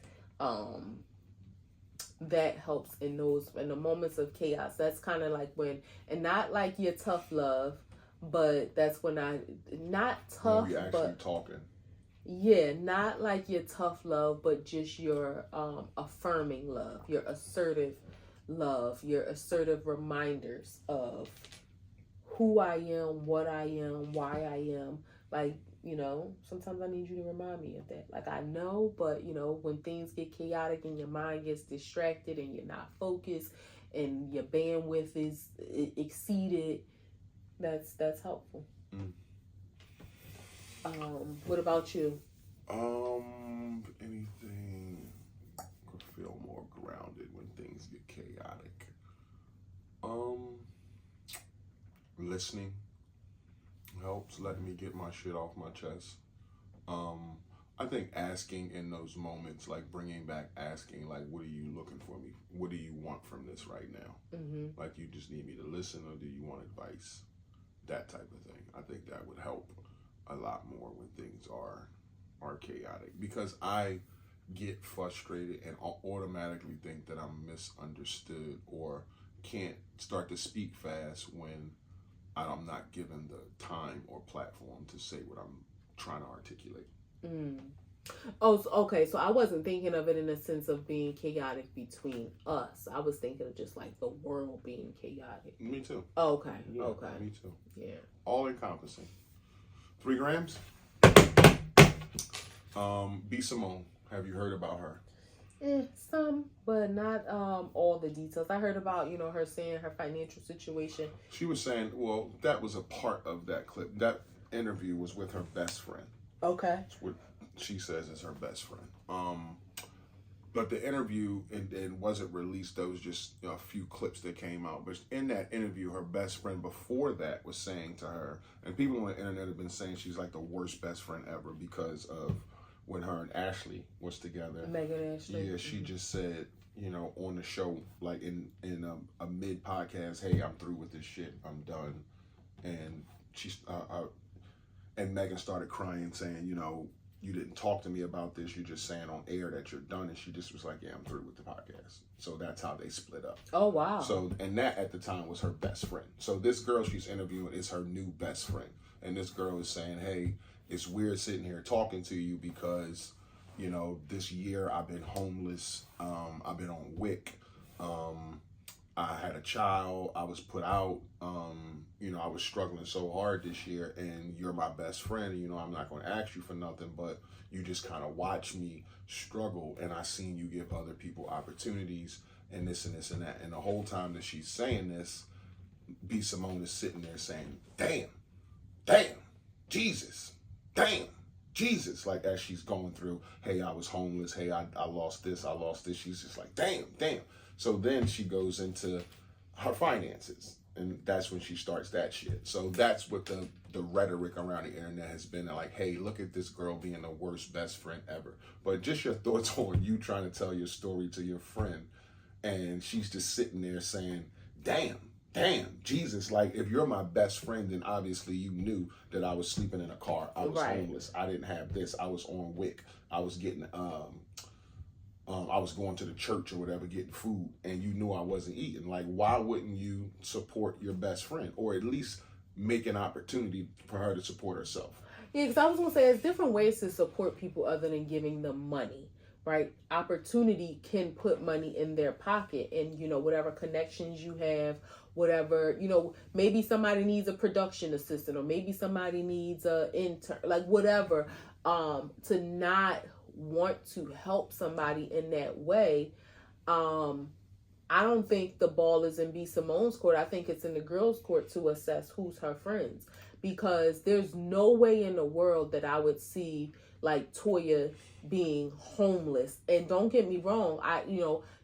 that helps in the moments of chaos. That's kind of like when, and not like your tough love, but that's when not tough, when we actually but talking. Yeah, not like your tough love, but just your affirming love, your assertive love, your assertive reminders of who I am, what I am, why I am. Like, sometimes I need you to remind me of that. Like, I know, but, when things get chaotic and your mind gets distracted and you're not focused and your bandwidth is exceeded, that's helpful. What about you? Anything could feel more grounded when things get chaotic. Listening helps, letting me get my shit off my chest. I think asking in those moments, like bringing back asking, like, what are you looking for me? What do you want from this right now? Like, you just need me to listen, or do you want advice? That type of thing. I think that would help a lot more when things are chaotic, because I get frustrated and automatically think that I'm misunderstood or can't start to speak fast when I'm not given the time or platform to say what I'm trying to articulate. Oh, so, okay. So I wasn't thinking of it in the sense of being chaotic between us. I was thinking of just like the world being chaotic. Me too. Okay. Yeah, Okay. Me too. Yeah. All encompassing. 3 grams. B. Simone. Have you heard about her? Some, but not all the details. I heard about, her saying her financial situation. She was saying, well, that was a part of that clip. That interview was with her best friend. Okay. That's what she says is her best friend. But the interview and wasn't released. There was just a few clips that came out. But in that interview, her best friend before that was saying to her, and people on the internet have been saying she's like the worst best friend ever because of when her and Ashley was together. Megan Ashley. Yeah, she just said, on the show, like in a mid podcast, hey, I'm through with this shit. I'm done. And and Megan started crying, saying, you didn't talk to me about this. You're just saying on air that you're done. And she just was like, yeah, I'm through with the podcast. So that's how they split up. Oh, wow. So, and that at the time was her best friend. So this girl she's interviewing is her new best friend. And this girl is saying, hey, it's weird sitting here talking to you because, this year I've been homeless. I've been on WIC. I had a child. I was put out. I was struggling so hard this year, and you're my best friend. And, I'm not going to ask you for nothing, but you just kind of watch me struggle, and I seen you give other people opportunities and this and this and that. And the whole time that she's saying this, B. Simone is sitting there saying, damn, Jesus, damn, Jesus. Like, as she's going through, hey, I was homeless. Hey, I lost this. She's just like, damn. So then she goes into her finances. and that's when she starts that shit. So that's what the rhetoric around the internet has been like, hey, look at this girl being the worst best friend ever. But just your thoughts on you trying to tell your story to your friend, and she's just sitting there saying, damn, Jesus, like, if you're my best friend, then obviously you knew that I was sleeping in a car. I was homeless. I didn't have this. I was on WIC. I was getting, I was going to the church or whatever, getting food, and you knew I wasn't eating. Like, why wouldn't you support your best friend, or at least make an opportunity for her to support herself? Yeah, because I was going to say, there's different ways to support people other than giving them money, right? Opportunity can put money in their pocket, and, you know, whatever connections you have, whatever, you know, maybe somebody needs a production assistant, or maybe somebody needs a intern, like whatever, to not want to help somebody in that way. I don't think the ball is in B. Simone's court. I think it's in the girl's court to assess who's her friends, because there's no way in the world that I would see like Toya being homeless. And don't get me wrong,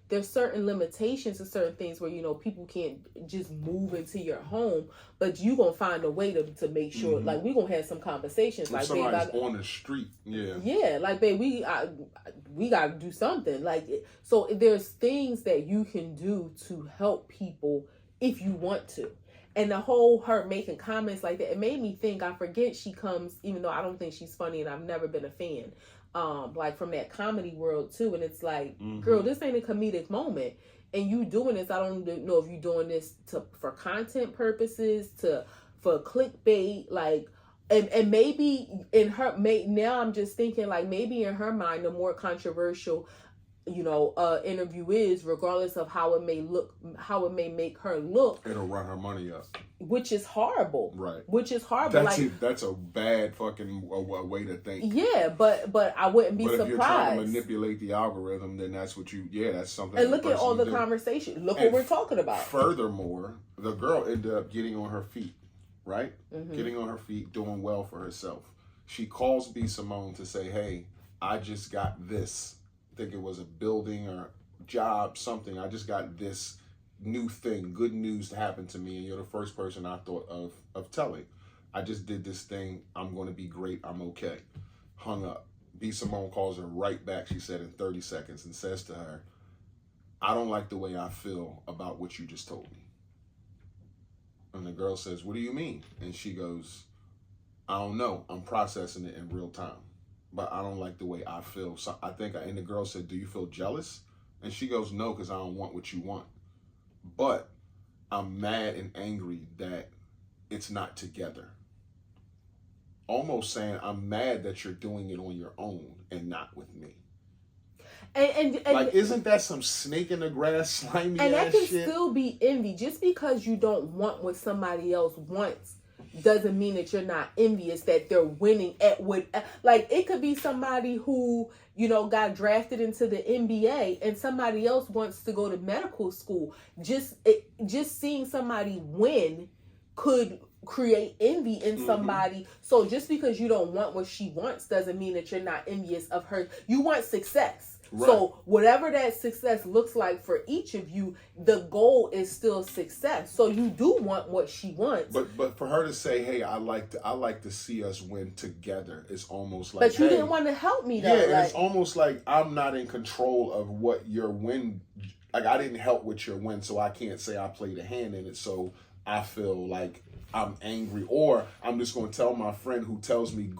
there's certain limitations to certain things where, you know, people can't just move into your home, but you gonna find a way to make sure, like, we gonna have some conversations. If like, somebody's on the street, like, babe, we gotta do something. Like, so there's things that you can do to help people if you want to. And the whole her making comments like that, it made me think, I forget she comes, even though I don't think she's funny and I've never been a fan, like from that comedy world too. And it's like, girl, this ain't a comedic moment. And you doing this, I don't know if you're doing this for content purposes, for clickbait, like, and maybe in her, now I'm just thinking like maybe in her mind, the more controversial, you know, interview is, regardless of how it may look, how it may make her look, it'll run her money up, which is horrible. Right. Which is horrible. That's a bad fucking way to think. Yeah, but I wouldn't be surprised. If you're trying to manipulate the algorithm, then that's what that's something. And look at all the conversation. Look what we're talking about. Furthermore, the girl ended up getting on her feet, right? Getting on her feet, doing well for herself. She calls B. Simone to say, hey, I just got this. I think it was a building or job, something. I just got this new thing, good news to happen to me, and you're the first person I thought of telling. I just did this thing. I'm going to be great. I'm okay. Hung up. B. Simone calls her right back, she said, in 30 seconds, and says to her, I don't like the way I feel about what you just told me. And the girl says, what do you mean? And she goes, I don't know. I'm processing it in real time, but I don't like the way I feel. So I think, and the girl said, do you feel jealous? And she goes, no, because I don't want what you want. But I'm mad and angry that it's not together. Almost saying, I'm mad that you're doing it on your own and not with me. And like, isn't that some snake in the grass, slimy ass shit? And that can still be envy. Just because you don't want what somebody else wants doesn't mean that you're not envious that they're winning at what, like, it could be somebody who, you know, got drafted into the NBA and somebody else wants to go to medical school. Just seeing somebody win could create envy in somebody. So just because you don't want what she wants doesn't mean that you're not envious of her. You want success. Right. So whatever that success looks like for each of you, the goal is still success. So you do want what she wants. But for her to say, hey, I like to see us win together, it's almost like, but you didn't want to help me though. Yeah, and it's almost like I'm not in control of what your win. Like, I didn't help with your win, so I can't say I played a hand in it. So I feel like I'm angry, or I'm just going to tell my friend who tells me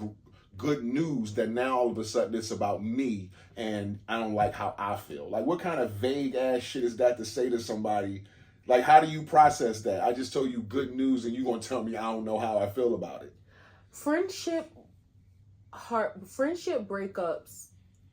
good news that now all of a sudden it's about me and I don't like how I feel. Like, what kind of vague ass shit is that to say to somebody? Like, how do you process that? I just told you good news and you're going to tell me I don't know how I feel about it. Friendship breakups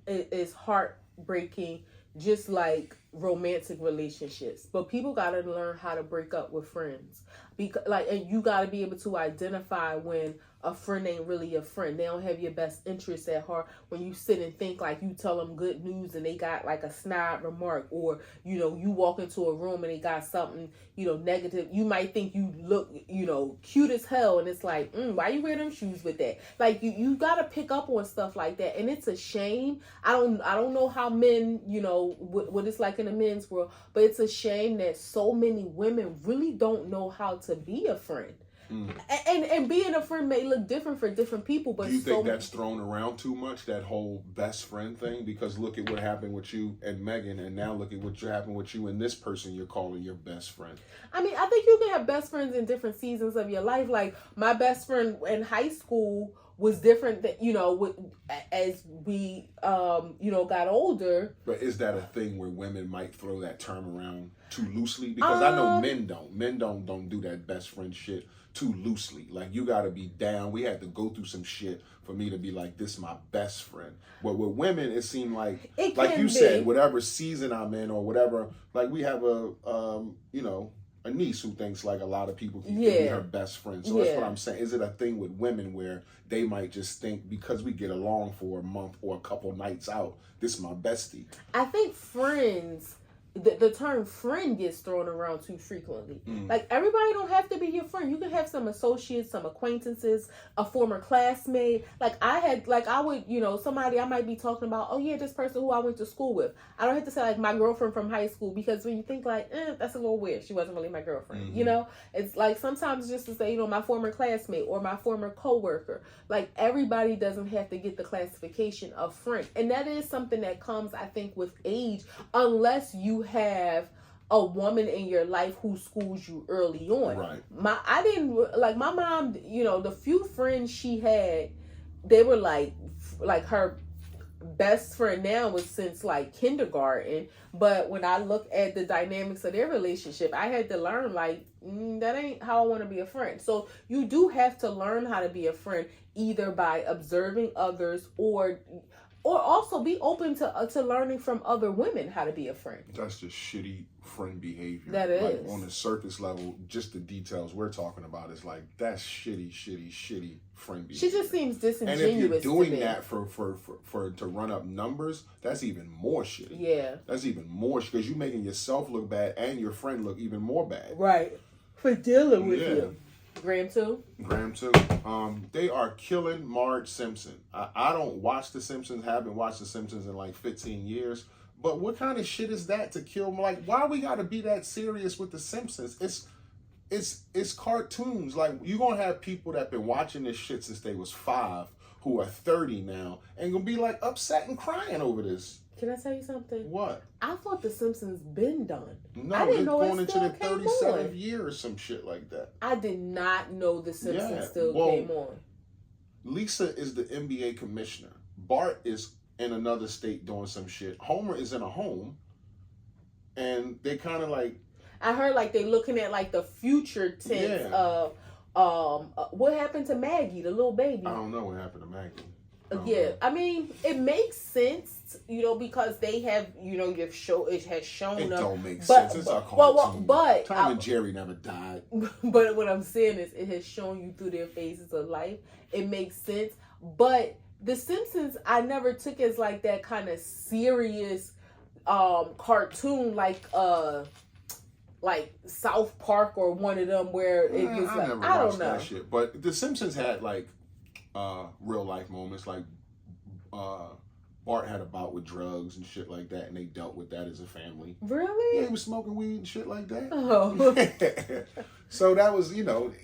is heartbreaking, just like romantic relationships. But people got to learn how to break up with friends. And you got to be able to identify when a friend ain't really a friend. They don't have your best interests at heart. When you sit and think, like, you tell them good news and they got like a snide remark, or, you know, you walk into a room and they got something, you know, negative. You might think you look, you know, cute as hell, and it's like, why you wear them shoes with that? Like, you got to pick up on stuff like that, and it's a shame. I don't know how men, you know, what it's like in the men's world. But it's a shame that so many women really don't know how to be a friend. And being a friend may look different for different people, but do you think that's thrown around too much, that whole best friend thing? Because look at what happened with you and Megan, and now look at what happened with you and this person you're calling your best friend. I mean, I think you can have best friends in different seasons of your life. Like my best friend in high school was different than, as we got older. But is that a thing where women might throw that term around too loosely? Because I know men don't do that best friend shit too loosely. Like, you gotta be down. We had to go through some shit for me to be like, this is my best friend. But with women, it seemed like you said, whatever season I'm in or whatever, like we have a niece who thinks like a lot of people can be her best friend. So that's what I'm saying. Is it a thing with women where they might just think, because we get along for a month or a couple nights out, this is my bestie? I think friends, the term friend gets thrown around too frequently. Like, everybody don't have to be your friend. You can have some associates, some acquaintances, a former classmate. Somebody I might be talking about, oh yeah, this person who I went to school with. I don't have to say like my girlfriend from high school, because when you think like, that's a little weird. She wasn't really my girlfriend. It's like sometimes just to say, my former classmate or my former coworker. Like, everybody doesn't have to get the classification of friend. And that is something that comes, I think, with age, unless you have a woman in your life who schools you early on. Right. My mom, the few friends she had, they were like her best friend now was since like kindergarten. But when I look at the dynamics of their relationship, I had to learn like, that ain't how I want to be a friend. So you do have to learn how to be a friend, either by observing others or also be open to learning from other women how to be a friend. That's just shitty friend behavior. That is. Like, on the surface level, just the details we're talking about is like, that's shitty friend behavior. She just seems disingenuous. And if you're doing that for to run up numbers, that's even more shitty. Yeah. That's even more, because you're making yourself look bad and your friend look even more bad. Right. For dealing with you. Graham too. They are killing Marge Simpson. I don't watch The Simpsons. Haven't watched The Simpsons in like 15 years. But what kind of shit is that to kill? Like, why we gotta be that serious with The Simpsons? It's cartoons. Like, you gonna have people that been watching this shit since they was 5, who are 30 now, and gonna be like upset and crying over this. Can I tell you something? What? I thought The Simpsons been done. No, I didn't know going it still into the 37th year or some shit like that. I did not know The Simpsons still came on. Lisa is the NBA commissioner. Bart is in another state doing some shit. Homer is in a home, and they kind of like. I heard like they looking at like the future tense of what happened to Maggie, the little baby. I don't know what happened to Maggie. I mean, it makes sense, because they have, it has shown it up. It don't make sense. It's a cartoon. But Tom and Jerry never died. But what I'm saying is, it has shown you through their phases of life. It makes sense. But The Simpsons, I never took as like that kind of serious cartoon, like South Park or one of them where it was like, I don't know. That shit. But The Simpsons had like real life moments, like Bart had a bout with drugs and shit like that, and they dealt with that as a family. Really? Yeah, he was smoking weed and shit like that. Oh. So that was,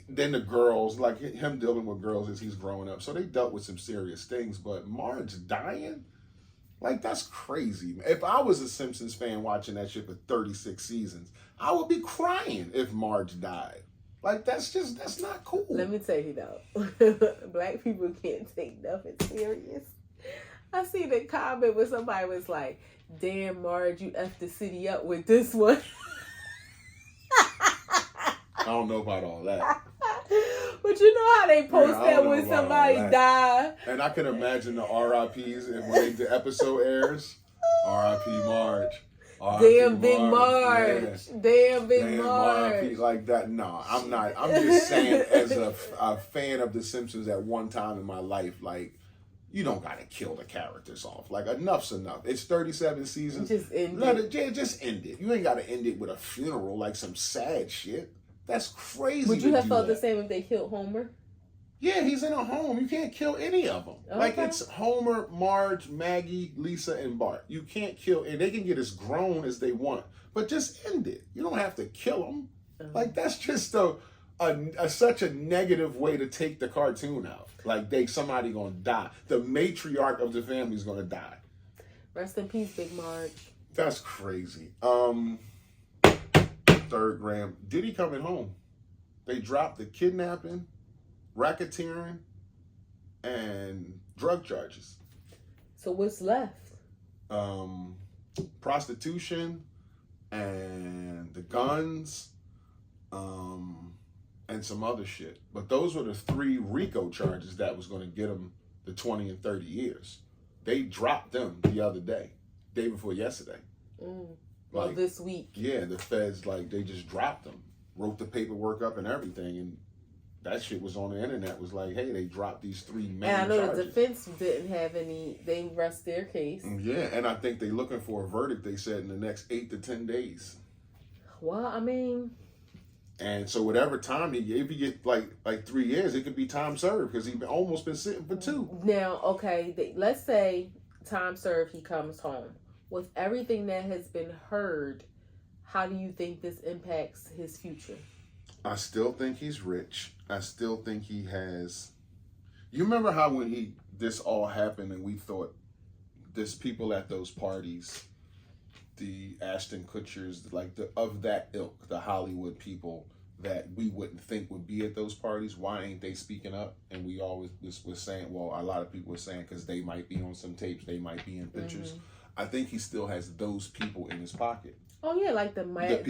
then the girls, like him dealing with girls as he's growing up. So they dealt with some serious things, but Marge dying? Like, that's crazy. If I was a Simpsons fan watching that shit for 36 seasons, I would be crying if Marge died. Like, that's not cool. Let me tell you though, Black people can't take nothing serious. I seen a comment where somebody was like, damn, Marge, you effed the city up with this one. I don't know about all that. But you know how they post that when somebody died. And I can imagine the RIPs and when the episode airs. RIP Marge. Damn Big Marge. Yeah. Damn Big Marge. RIP like that. No, I'm not. I'm just saying, as a fan of The Simpsons at one time in my life, like, you don't gotta kill the characters off. Like, enough's enough. It's 37 seasons. Just end it. Just end it. You ain't gotta end it with a funeral like some sad shit. That's crazy. Would you have felt the same if they killed Homer? Yeah, he's in a home. You can't kill any of them. Okay. Like, it's Homer, Marge, Maggie, Lisa, and Bart. You can't kill, and they can get as grown as they want, but just end it. You don't have to kill them. Like, that's just such a negative way to take the cartoon out. Like, somebody gonna die. The matriarch of the family is gonna die. Rest in peace, Big Marge. That's crazy. Third gram. Diddy coming home. They dropped the kidnapping, racketeering, and drug charges. So what's left? Prostitution and the guns, and some other shit. But those were the 3 RICO charges that was going to get them the 20 and 30 years. They dropped them the other day before yesterday. Well, this week. Yeah, the feds, like, they just dropped them, wrote the paperwork up and everything, and that shit was on the internet. Was like, hey, they dropped these 3 main charges. And I know charges. the defense didn't have any. They rest their case. Yeah, and I think they're looking for a verdict. They said in the next 8 to 10 days. Well, I mean. And so whatever time if you get like 3 years, it could be time served because he's almost been sitting for 2. Now, okay, let's say time served. He comes home. With everything that has been heard, how do you think this impacts his future? I still think he's rich. I still think he has. You remember how when this all happened and we thought there's people at those parties, the Ashton Kutchers, like of that ilk, the Hollywood people that we wouldn't think would be at those parties. Why ain't they speaking up? And we always was saying, well, a lot of people were saying because they might be on some tapes, they might be in pictures. I think he still has those people in his pocket. Oh yeah, like the Marys,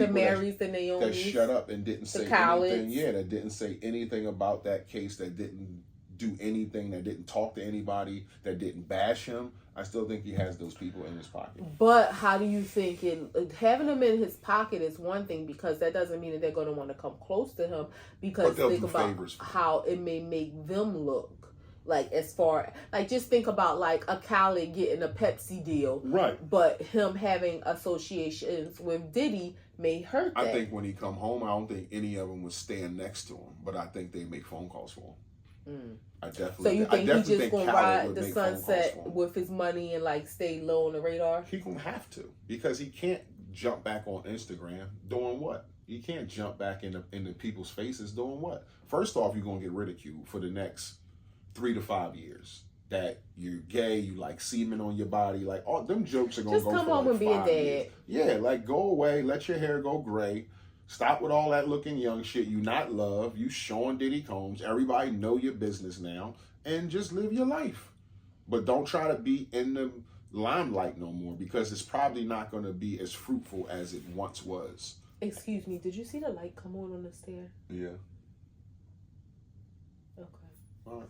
the Naomis. That shut up and didn't say anything. Yeah, that didn't say anything about that case, that didn't do anything, that didn't talk to anybody, that didn't bash him. I still think he has those people in his pocket. But how do you think having them in his pocket is one thing, because that doesn't mean that they're going to want to come close to him, because think about how it may make them look. Like, as far, like, just think about, like, a Khaled getting a Pepsi deal. Right. But him having associations with Diddy may hurt that. I think when he come home, I don't think any of them would stand next to him, but I think they make phone calls for him. I definitely. So you think he's just going to ride the sunset with his money and, like, stay low on the radar? He going to have to, because he can't jump back on Instagram doing what? He can't jump back into people's faces doing what? First off, you're going to get ridiculed for the next 3 to 5 years that you're gay, you like semen on your body, like all them jokes are gonna just go come for home like and be a 5 dad. years. Yeah, like go away, let your hair go gray, stop with all that looking young shit. You not love, you showing Diddy Combs, everybody know your business now, and just live your life. But don't try to be in the limelight no more, because it's probably not gonna be as fruitful as it once was. Excuse me, did you see the light come on the stair? Yeah. Okay. All right.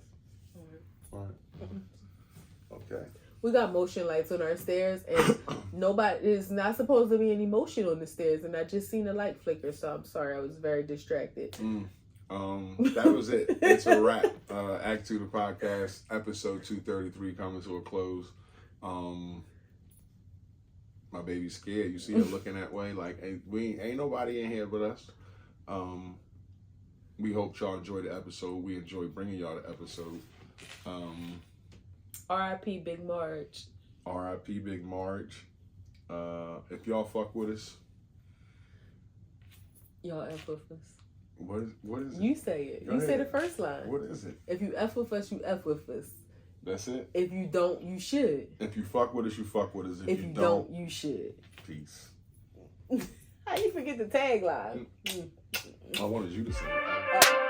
Okay. We got motion lights on our stairs, and there's not supposed to be any motion on the stairs, and I just seen a light flicker, so I'm sorry, I was very distracted. That was it. It's a wrap. Act 2 the podcast, episode 233 coming to a close. My baby's scared. You see her looking that way, like, hey, ain't nobody in here but us. We hope y'all enjoyed the episode. We enjoy bringing y'all the episode. R.I.P. Big Marge. R.I.P. Big Marge. If y'all fuck with us, y'all F with us. What is it? You say it. You say the first line. What is it? If you F with us, you F with us. That's it? If you don't, you should. If you fuck with us, you fuck with us. If you don't, you should. Peace. How you forget the tagline? I wanted you to say it.